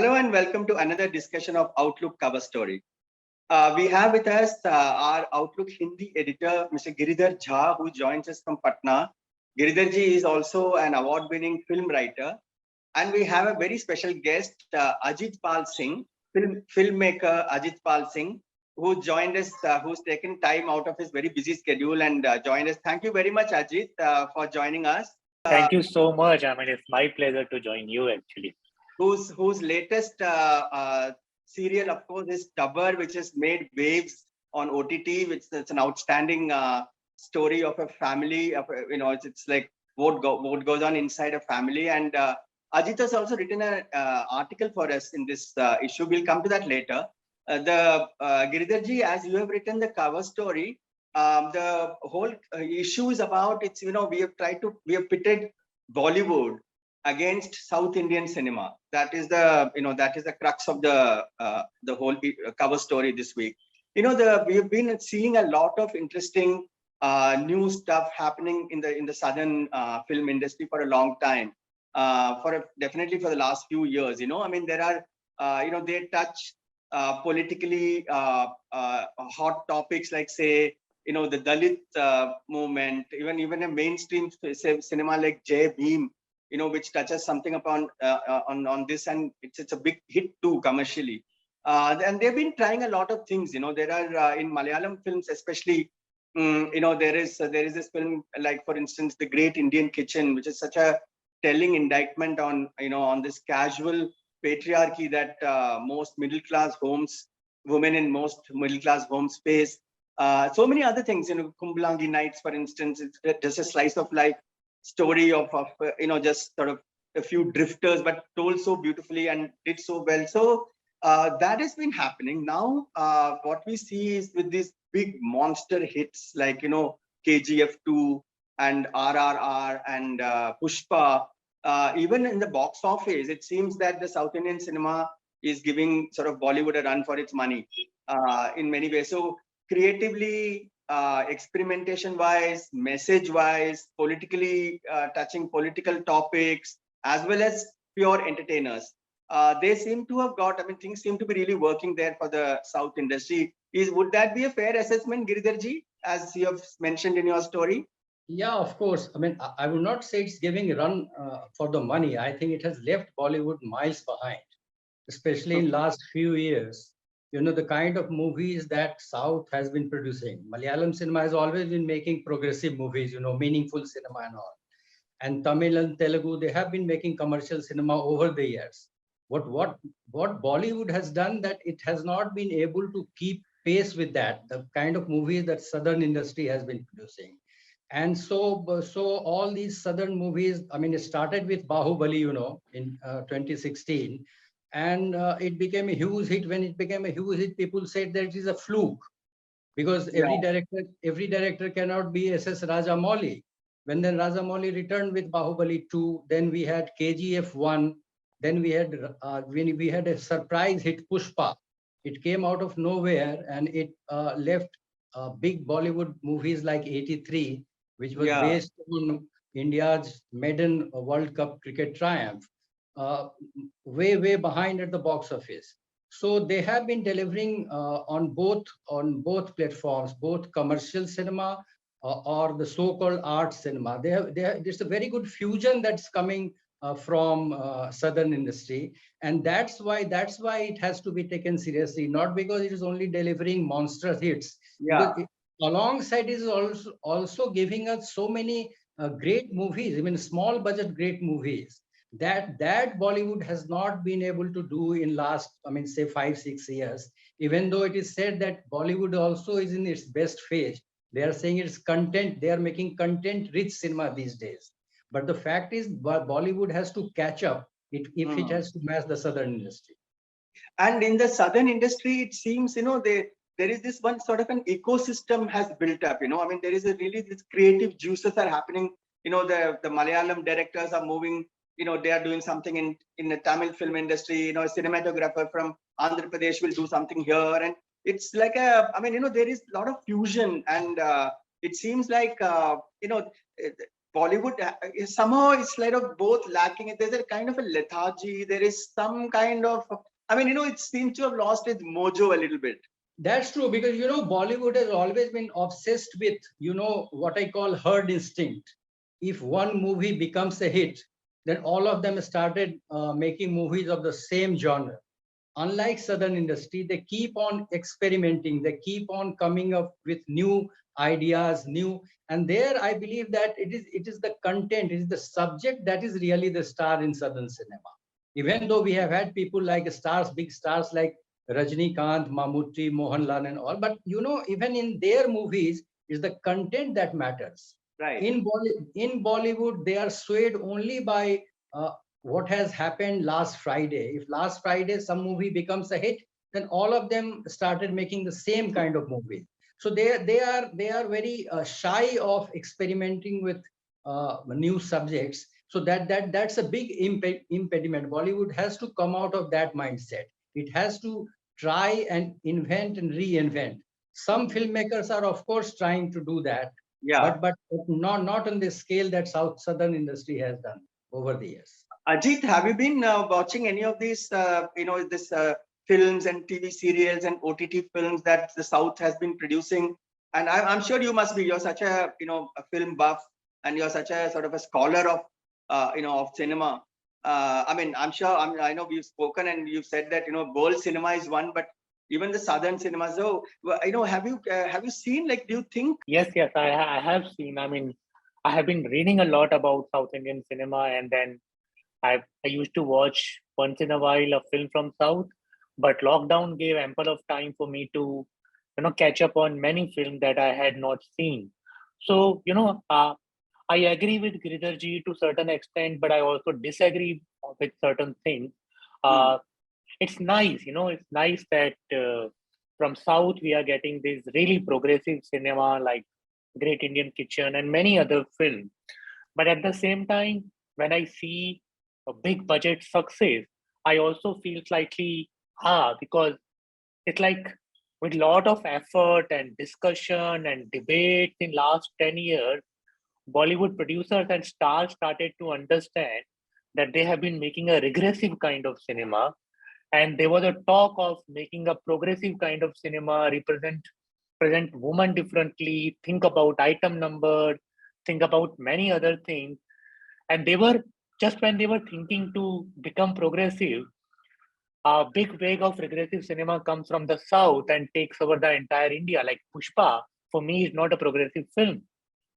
Hello and welcome to another discussion of Outlook cover story. We have with us our Outlook Hindi editor, Mr. Giridhar Jha, who joins us from Patna. Giridhar ji is also an award-winning film writer. And we have a very special guest, Ajit Pal Singh, filmmaker Ajit Pal Singh, who joined us, who's taken time out of his very busy schedule and joined us. Thank you very much, Ajit, for joining us. Thank you so much. I mean, it's my pleasure to join you actually. Whose latest serial, of course, is Tabbar, which has made waves on OTT, which is an outstanding story of a family. It's like what goes on inside a family. And Ajit has also written an article for us in this issue. We'll come to that later. Giridhar ji, as you have written the cover story, the whole issue is about it's we have pitted Bollywood against South Indian cinema. That is the crux of the whole cover story this week. We have been seeing a lot of interesting new stuff happening in the southern film industry for a long time. Definitely for the last few years. There are they touch politically hot topics like say the Dalit movement, even a mainstream cinema like Jai Bhim, which touches something upon on this, and it's a big hit too commercially. And they've been trying a lot of things. There are in Malayalam films, especially, there is this film like, for instance, The Great Indian Kitchen, which is such a telling indictment on on this casual patriarchy that most middle class homes, women in most middle class homes face. So many other things. Kumbalangi Nights, for instance, it's just a slice of life story of just sort of a few drifters, but told so beautifully and did so well. So that has been happening. Now what we see is with these big monster hits like KGF 2 and RRR and Pushpa, even in the box office, it seems that the South Indian cinema is giving sort of Bollywood a run for its money in many ways. So creatively, experimentation wise, message wise, politically touching political topics, as well as pure entertainers. They seem to have got, things seem to be really working there for the South industry. Would that be a fair assessment, Giridhar ji, as you have mentioned in your story? Yeah, of course. I would not say it's giving a run for the money. I think it has left Bollywood miles behind, especially in last few years. The kind of movies that South has been producing. Malayalam cinema has always been making progressive movies, meaningful cinema and all. And Tamil and Telugu, they have been making commercial cinema over the years. What Bollywood has done, that it has not been able to keep pace with that, the kind of movies that Southern industry has been producing. And so all these Southern movies, it started with Bahubali, in 2016. And it became a huge hit. When it became a huge hit, people said that it is a fluke, because every director cannot be SS Rajamouli. When then Rajamouli returned with Bahubali 2, then we had KGF 1, then we had when we had a surprise hit Pushpa. It came out of nowhere and it left big Bollywood movies like 83, which was based on India's maiden World Cup cricket triumph. Way behind at the box office. So they have been delivering on both platforms, both commercial cinema or the so-called art cinema. There's a very good fusion that's coming from Southern industry, and that's why it has to be taken seriously. Not because it is only delivering monster hits. Because alongside it is also giving us so many great movies. Small budget great movies that Bollywood has not been able to do in last, say 5-6 years. Even though it is said that Bollywood also is in its best phase, they are saying it's content. They are making content-rich cinema these days. But the fact is, Bollywood has to catch up if it has to match the Southern industry. And in the Southern industry, it seems there is this one sort of an ecosystem has built up. There is this creative juices are happening. The Malayalam directors are moving. They are doing something in the Tamil film industry. A cinematographer from Andhra Pradesh will do something here, and it's like there is a lot of fusion, and it seems like Bollywood somehow it's like of both lacking. There's a kind of a lethargy. There is some kind of, I mean, it seems to have lost its mojo a little bit. That's true, because Bollywood has always been obsessed with what I call herd instinct. If one movie becomes a hit, then all of them started making movies of the same genre. Unlike southern industry, they keep on experimenting, they keep on coming up with new ideas, and there I believe that it is the content, it is the subject that is really the star in southern cinema. Even though we have had people like stars, big stars like Rajnikant, Mammootty, Mohanlal and all, but even in their movies is the content that matters. Right. In Bollywood, they are swayed only by what has happened last Friday. If last Friday some movie becomes a hit, then all of them started making the same kind of movie. So they are very shy of experimenting with new subjects. So that's a big impediment. Bollywood has to come out of that mindset. It has to try and invent and reinvent. Some filmmakers are, of course, trying to do that, Yeah. but not on the scale that southern industry has done over the years. Ajit, have you been watching any of these, this films and TV serials and OTT films that the South has been producing? And I'm sure you must be. You're such a a film buff, and you're such a sort of a scholar of of cinema. I mean, I'm sure. I know we've spoken and you've said that world cinema is one, but even the southern cinema. So have you seen? Like, do you think? Yes, I have seen. I mean, I have been reading a lot about South Indian cinema, and then I used to watch once in a while a film from South, but lockdown gave ample of time for me to catch up on many films that I had not seen. So I agree with Giridharji to certain extent, but I also disagree with certain things. It's nice, it's nice that from South we are getting this really progressive cinema like Great Indian Kitchen and many other films. But at the same time, when I see a big budget success, I also feel slightly because it's like with lot of effort and discussion and debate in last 10 years, Bollywood producers and stars started to understand that they have been making a regressive kind of cinema, and there was a talk of making a progressive kind of cinema, present women differently, think about item number, think about many other things. And they were just when they were thinking to become progressive, a big wave of regressive cinema comes from the South and takes over the entire India. Like Pushpa, for me, is not a progressive film.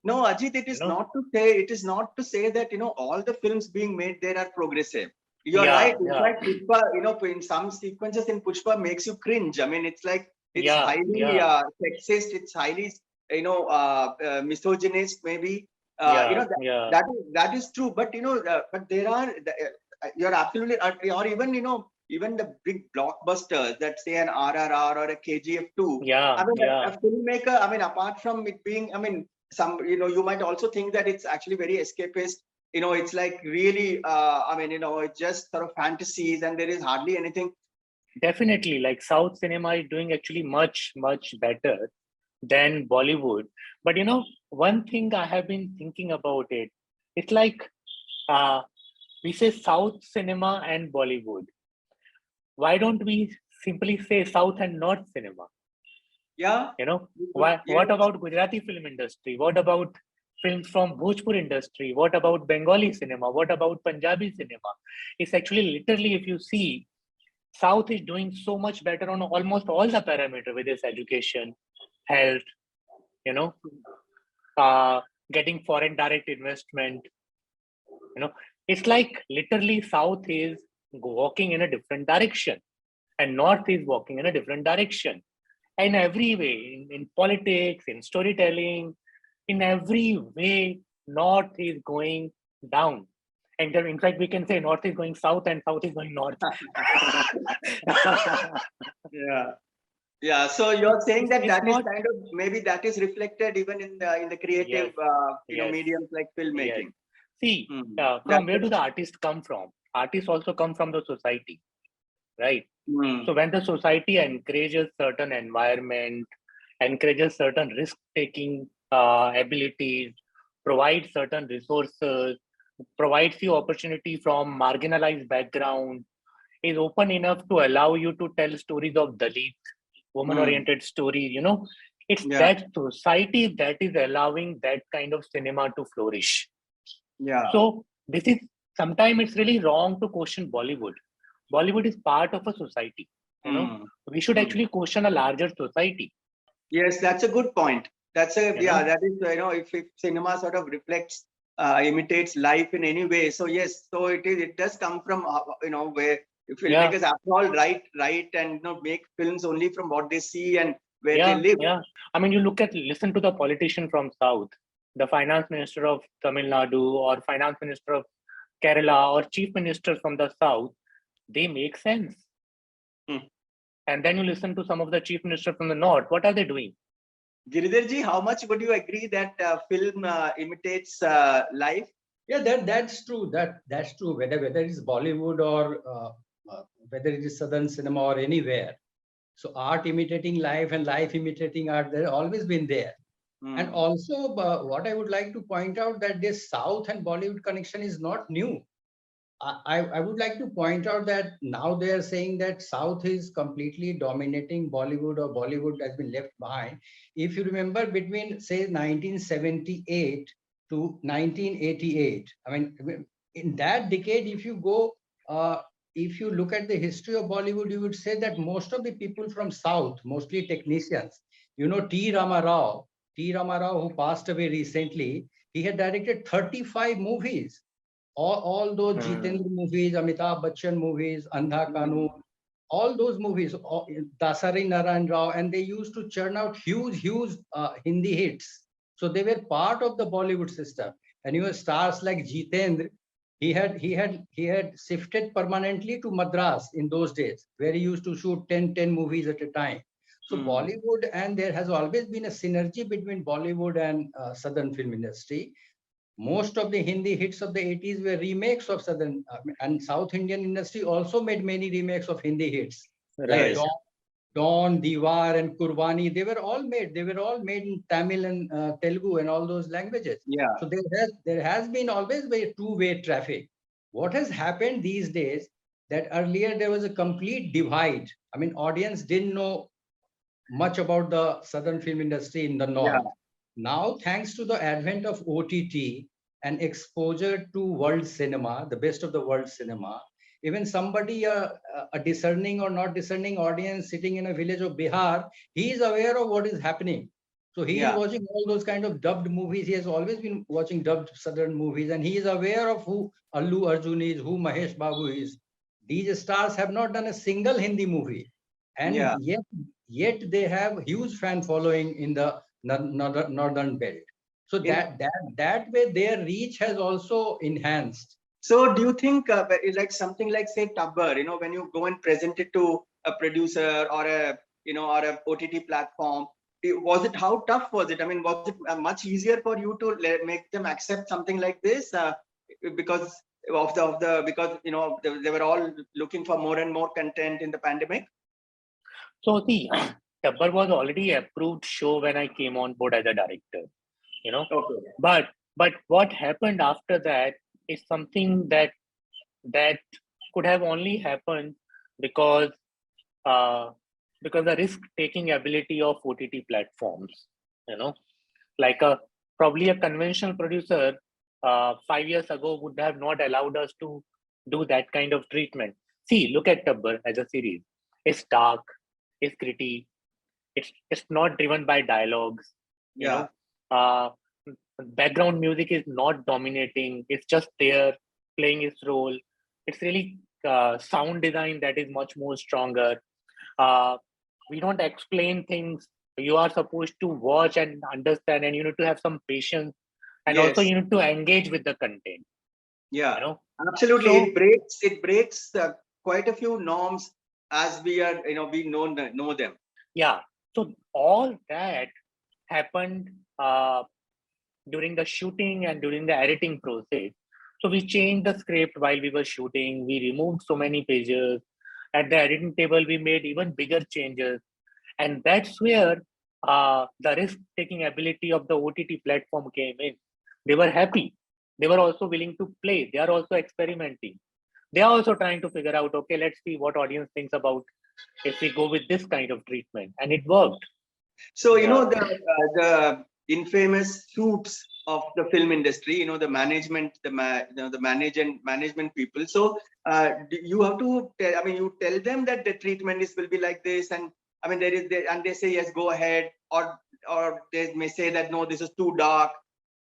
No, Ajit, it is not to say. It is not to say that all the films being made there are progressive. You're right. In fact, Pushpa, in some sequences in Pushpa makes you cringe. I mean, it's like it's highly sexist. It's highly misogynist. Maybe that is true. But but there are. You're absolutely. Or even the big blockbusters that say an RRR or a KGF 2. I mean, a filmmaker. I mean, apart from it being, I mean, you might also think that it's actually very escapist. It's like really, it's just sort of fantasies and there is hardly anything. Definitely, like South cinema is doing actually much, much better than Bollywood. But one thing I have been thinking about it, it's like we say South cinema and Bollywood. Why don't we simply say South and North cinema? Yeah. What about Gujarati film industry? What about films from Bhojpur industry? What about Bengali cinema? What about Punjabi cinema? It's actually literally, if you see, South is doing so much better on almost all the parameters, with its education, health, getting foreign direct investment. It's like literally South is walking in a different direction and North is walking in a different direction. In every way, in politics, in storytelling, in every way, North is going down. And in fact, we can say North is going south and south is going north. Yeah. So you're saying that is kind of, maybe that is reflected even in the creative mediums like filmmaking. Yes. See, from where do the artists come from? Artists also come from the society, right? So when the society encourages certain environment, encourages certain risk-taking abilities, provides certain resources, provides you opportunity from marginalized background, is open enough to allow you to tell stories of Dalit, woman-oriented stories, it's Yeah. that society that is allowing that kind of cinema to flourish. Yeah. So this is, sometimes it's really wrong to question Bollywood. Bollywood is part of a society. We should actually question a larger society. Yes, that's a good point. That's a You know? that is if cinema sort of reflects, imitates life in any way. So yes, so it does come from where filmmakers after all write and make films only from what they see and where they live. Yeah. I mean, listen to the politician from South, the finance minister of Tamil Nadu or finance minister of Kerala or chief minister from the South, they make sense. And then you listen to some of the chief minister from the North, what are they doing? Giridharji, how much would you agree that film imitates life? Yeah, that's true. That's true. Whether it's Bollywood or whether it is Southern cinema or anywhere. So art imitating life and life imitating art, they've always been there. And also, what I would like to point out that this South and Bollywood connection is not new. I would like to point out that now they are saying that South is completely dominating Bollywood or Bollywood has been left behind. If you remember between say 1978 to 1988, I mean, in that decade, if you go, if you look at the history of Bollywood, you would say that most of the people from South, mostly technicians, T. Rama Rao, who passed away recently, he had directed 35 movies. All those Jitendra movies, Amitabh Bachchan movies, Andha Kanun, all those movies, Dasari Narayan Rao, and they used to churn out huge Hindi hits. So they were part of the Bollywood system. And stars like Jitendra, he had shifted permanently to Madras in those days, where he used to shoot 10 movies at a time. So Bollywood, and there has always been a synergy between Bollywood and Southern film industry. Most of the Hindi hits of the 80s were remakes of Southern and South Indian industry also made many remakes of Hindi hits. Right. Like Dawn, Diwar, and Kurbani. They were all made in Tamil and Telugu and all those languages. Yeah. So there has been always a two-way traffic. What has happened these days that earlier there was a complete divide. I mean, audience didn't know much about the Southern film industry in the North. Yeah. Now, thanks to the advent of OTT and exposure to world cinema, the best of the world cinema, even somebody, a discerning or not discerning audience sitting in a village of Bihar, he is aware of what is happening. So he is watching all those kind of dubbed movies. He has always been watching dubbed Southern movies, and he is aware of who Allu Arjun is, who Mahesh Babu is. These stars have not done a single Hindi movie, and yet they have huge fan following in the northern belt. So that way their reach has also enhanced. So do you think like something like say Tabbar, when you go and present it to a producer or a OTT platform, how tough was it? I mean, was it much easier for you to make them accept something like this because because they were all looking for more and more content in the pandemic? So the Tabbar was already approved show when I came on board as a director, Okay. But what happened after that is something that could have only happened because the risk-taking ability of OTT platforms, like probably a conventional producer 5 years ago would have not allowed us to do that kind of treatment. See, look at Tabbar as a series. It's dark, it's gritty, it's not driven by dialogues. Background music is not dominating. It's just there playing its role. It's really sound design that is much more stronger. We don't explain things. You are supposed to watch and understand, and you need to have some patience, and also you need to engage with the content. Yeah, absolutely. So, it breaks quite a few norms as we are, we know them. Yeah. So all that happened during the shooting and during the editing process. So we changed the script while we were shooting. We removed so many pages. At the editing table, we made even bigger changes. And that's where the risk-taking ability of the OTT platform came in. They were happy. They were also willing to play. They are also experimenting. They are also trying to figure out, okay, let's see what audience thinks about if we go with this kind of treatment, and it worked. So Yeah. the infamous suits of the film industry, the management, the management people. So you have to tell, I mean, you tell them that the treatment will be like this, and I mean and they say yes, go ahead, or they may say that no, this is too dark.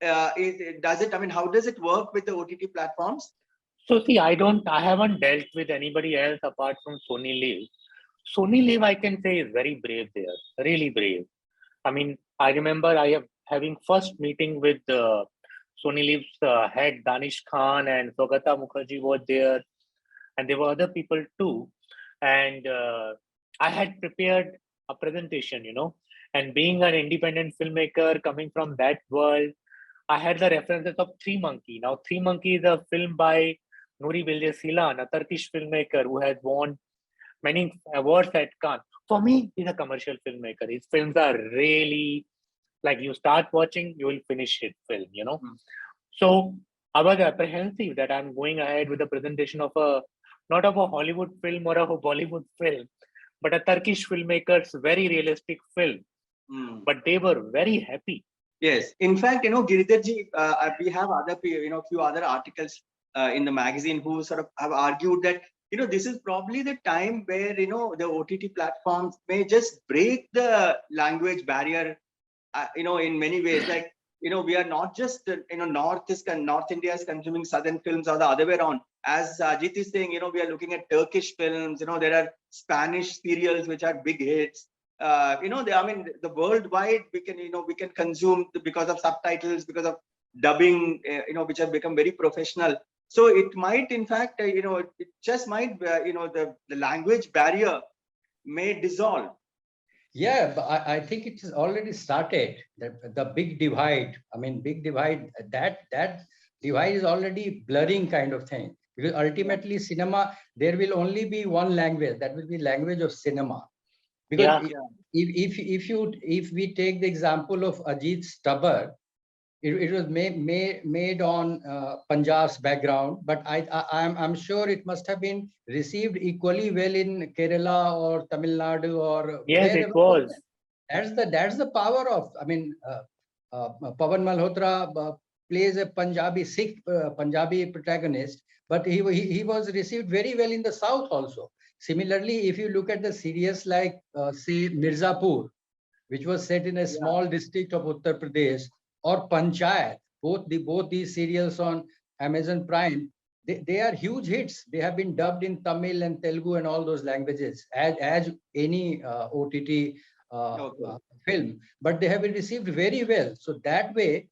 Does it? I mean, how does it work with the OTT platforms? So see, I haven't dealt with anybody else apart from Sony Live. Sony Live, I can say, is very brave there, really brave. I mean, I remember having first meeting with Sony Live's head Danish Khan, and Sogata Mukherjee was there, and there were other people too. And I had prepared a presentation, and being an independent filmmaker coming from that world, I had the references of Three Monkey. Now, Three Monkey is a film by Nuri Bilge Ceylan, a Turkish filmmaker who has won many awards at Cannes. For me, he's a commercial filmmaker. His films are really like you start watching, you will finish it film. So I was apprehensive that I'm going ahead with the presentation of not of a Hollywood film or of a Bollywood film, but a Turkish filmmaker's very realistic film. But they were very happy. Yes, in fact, Giridharji, we have few other articles in the magazine who sort of have argued that this is probably the time where the OTT platforms may just break the language barrier. In many ways, like we are not just North India is consuming Southern films, or the other way around. As Ajit is saying, we are looking at Turkish films. There are Spanish serials which are big hits. I mean, the worldwide we can consume because of subtitles, because of dubbing, which have become very professional. So it might, in fact, it just might, the language barrier may dissolve. Yeah, but I think it has already started. The big divide. I mean, big divide. That divide is already blurring kind of thing. Because ultimately, cinema, there will only be one language. That will be language of cinema. Because if we take the example of Ajit's Tabbar, it was made on Punjab's background, but I'm sure it must have been received equally well in Kerala or Tamil Nadu or yes, wherever. it was. That's the power of. I mean, Pawan Malhotra plays a Sikh Punjabi protagonist, but he was received very well in the South also. Similarly, if you look at the series like say Mirzapur, which was set in a small district of Uttar Pradesh, or Panchayat, both these serials on Amazon Prime, they are huge hits. They have been dubbed in Tamil and Telugu and all those languages as any OTT film, but they have been received very well. So that way,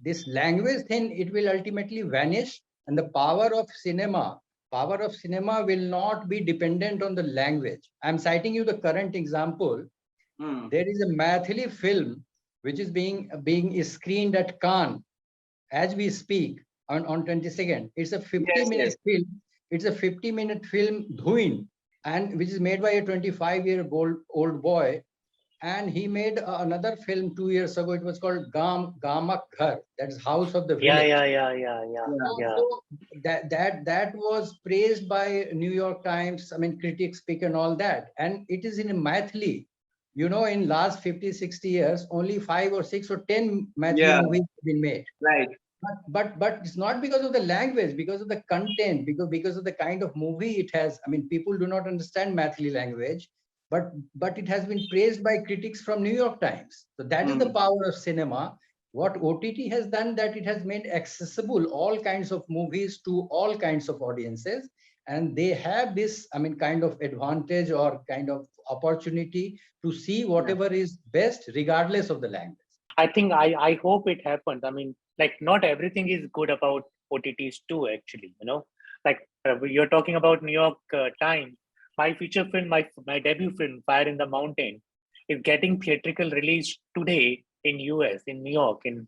this language thing, it will ultimately vanish, and the power of cinema will not be dependent on the language. I'm citing you the current example. There is a Maithili film which is being screened at Cannes as we speak on 22nd. It's a 50-minute film. It's a 50-minute film, Dhuin, and which is made by a 25-year-old boy. And he made another film 2 years ago. It was called Gamak Ghar. That is House of the Village. So that was praised by New York Times. I mean, critics speak and all that. And it is in Maithili. In last 50, 60 years, only 5 or 6 or 10 Maithili movies have been made. Right. But it's not because of the language, because of the content, because of the kind of movie it has. I mean, people do not understand Maithili language, but it has been praised by critics from New York Times. So that is the power of cinema. What OTT has done, that it has made accessible all kinds of movies to all kinds of audiences. And they have this, I mean, kind of advantage or kind of opportunity to see whatever is best, regardless of the language. I think I hope it happens. I mean, like not everything is good about OTTs too, actually, like you're talking about New York Times. My feature film, my debut film, Fire in the Mountain, is getting theatrical release today in US, in New York, in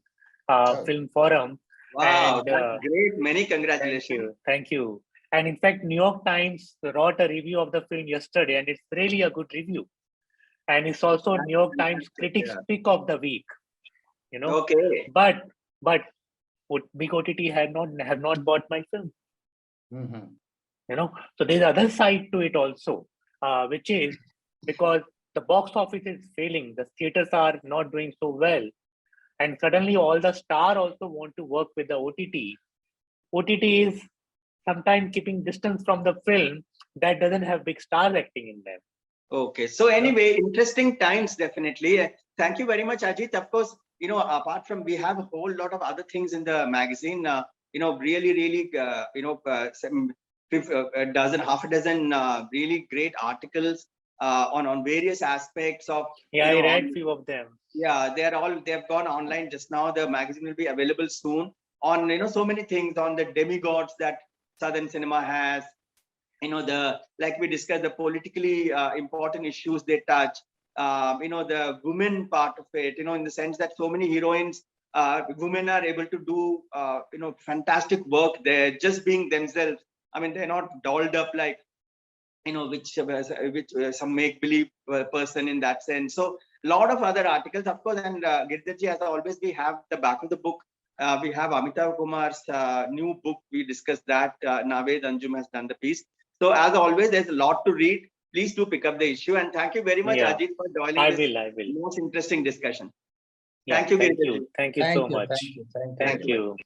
Film Forum. Wow, and, that's great. Many congratulations. Thank you. And in fact, New York Times wrote a review of the film yesterday, and it's really a good review. And it's also New York Times Critics Pick of the Week. Okay. But but big OTT have not bought my film. Mhm. So there's other side to it also, which is because the box office is failing, the theaters are not doing so well, and suddenly all the star also want to work with the OTT is sometimes keeping distance from the film that doesn't have big stars acting in them. Okay. So anyway, interesting times, definitely. Thank you very much, Ajit. Of course, apart from, we have a whole lot of other things in the magazine, really, half a dozen really great articles on various aspects of, Yeah, I read few of them. yeah, they've gone online just now. The magazine will be available soon on, so many things on the demigods that Southern cinema has, like we discussed, the politically important issues they touch, the women part of it, in the sense that so many heroines, women are able to do, fantastic work there, just being themselves. I mean, they're not dolled up like, which some make-believe person in that sense. So a lot of other articles, of course, and Girdharji, as always, we have the back of the book. We have Amitav Kumar's new book. We discussed that. Naved Anjum has done the piece. So as always, there's a lot to read. Please do pick up the issue. And thank you very much, Yeah, Ajit, for joining I this will. most interesting discussion. Yeah, Thank you, thank Girdharji. you. Thank you so much. Thank you. Thank you.